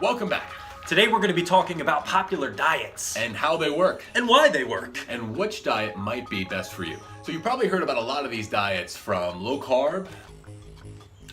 Welcome back. Today we're going to be talking about popular diets And how they work. and why they work. And which diet might be best for you. So you probably heard about a lot of these diets, from low carb.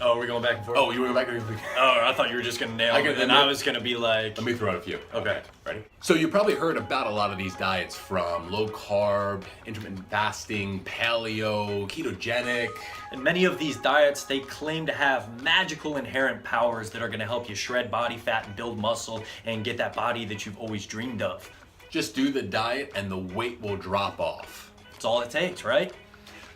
Oh, we're going back and forth? Oh, you went back. Oh, I thought you were just going to nail it, and I was going to be like... Let me throw out a few. Okay. Ready? So you probably heard about a lot of these diets, from low carb, intermittent fasting, paleo, ketogenic. And many of these diets, they claim to have magical inherent powers that are going to help you shred body fat and build muscle and get that body that you've always dreamed of. Just do the diet and the weight will drop off. That's all it takes, right?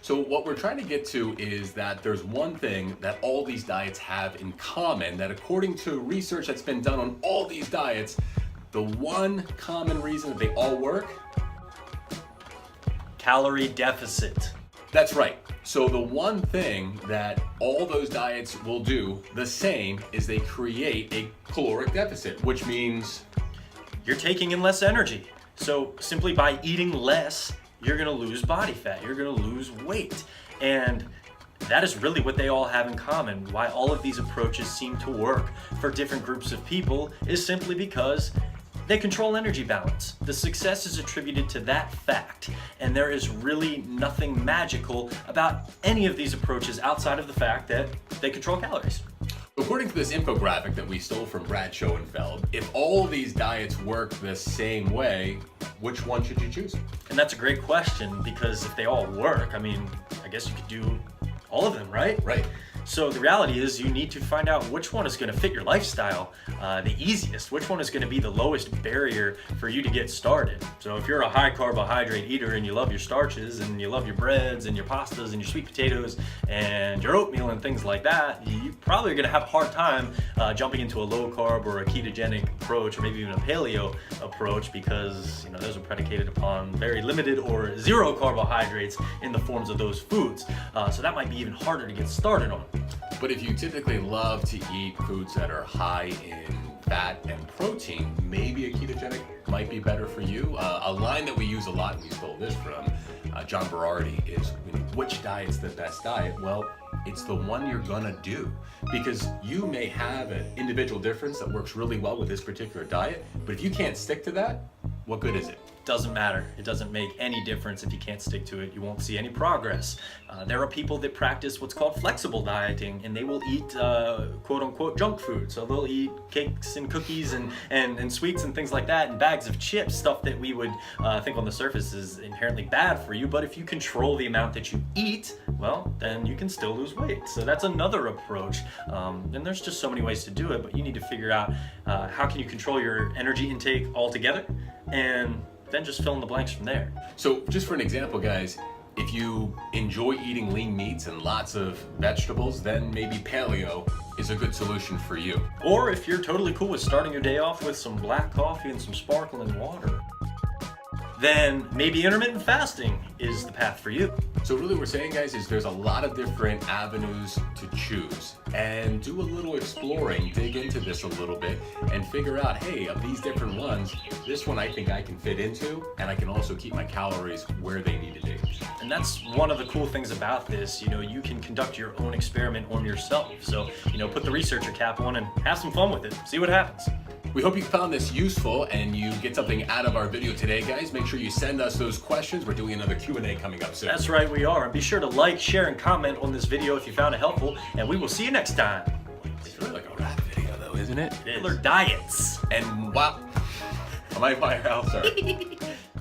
So what we're trying to get to is that there's one thing that all these diets have in common, that according to research that's been done on all these diets, the one common reason that they all work. Calorie deficit. That's right. So the one thing that all those diets will do the same is they create a caloric deficit, which means You're taking in less energy. So simply by eating less, you're gonna lose body fat, you're gonna lose weight. And that is really what they all have in common. Why all of these approaches seem to work for different groups of people is simply because they control energy balance. The success is attributed to that fact, and there is really nothing magical about any of these approaches outside of the fact that they control calories. according to this infographic that we stole from Brad Schoenfeld, if all these diets work the same way, which one should you choose? And that's a great question, because if they all work, I mean, I guess you could do all of them, right? Right. So the reality is you need to find out which one is going to fit your lifestyle the easiest, which one is going to be the lowest barrier for you to get started. So if you're a high carbohydrate eater and you love your starches and you love your breads and your pastas and your sweet potatoes and your oatmeal and things like that, you probably are going to have a hard time jumping into a low carb or a ketogenic approach, or maybe even a paleo approach, because those are predicated upon very limited or zero carbohydrates in the forms of those foods. So that might be even harder to get started on. But if you typically love to eat foods that are high in fat and protein, maybe a ketogenic might be better for you. A line that we use a lot, and we stole this from John Berardi, is which diet's the best diet? Well, it's the one you're gonna do, because you may have an individual difference that works really well with this particular diet, but if you can't stick to that, what good is it? Doesn't matter. It doesn't make any difference if you can't stick to it. You won't see any progress. There are people that practice what's called flexible dieting, and they will eat quote unquote junk food. So they'll eat cakes and cookies and sweets and things like that, and bags of chips, stuff that we would think on the surface is inherently bad for you. But if you control the amount that you eat, well, then you can still lose weight. So that's another approach. And there's just so many ways to do it, but you need to figure out how can you control your energy intake altogether, and then just fill in the blanks from there. So just for an example, guys, if you enjoy eating lean meats and lots of vegetables, then maybe paleo is a good solution for you. Or if you're totally cool with starting your day off with some black coffee and some sparkling water, then maybe intermittent fasting is the path for you. So really what we're saying, guys, is there's a lot of different avenues to choose, and do a little exploring, dig into this a little bit, and figure out, hey, of these different ones, this one I think I can fit into, and I can also keep my calories where they need to be. And that's one of the cool things about this. You can conduct your own experiment on yourself. So, put the researcher cap on and have some fun with it. See what happens. We hope you found this useful and you get something out of our video today, guys. Make sure you send us those questions. We're doing another Q&A coming up soon. That's right, we are. And be sure to like, share, and comment on this video if you found it helpful. And we will see you next time. It's really like a rap video though, isn't it? Popular diets. And wow, I might buy a house, sorry.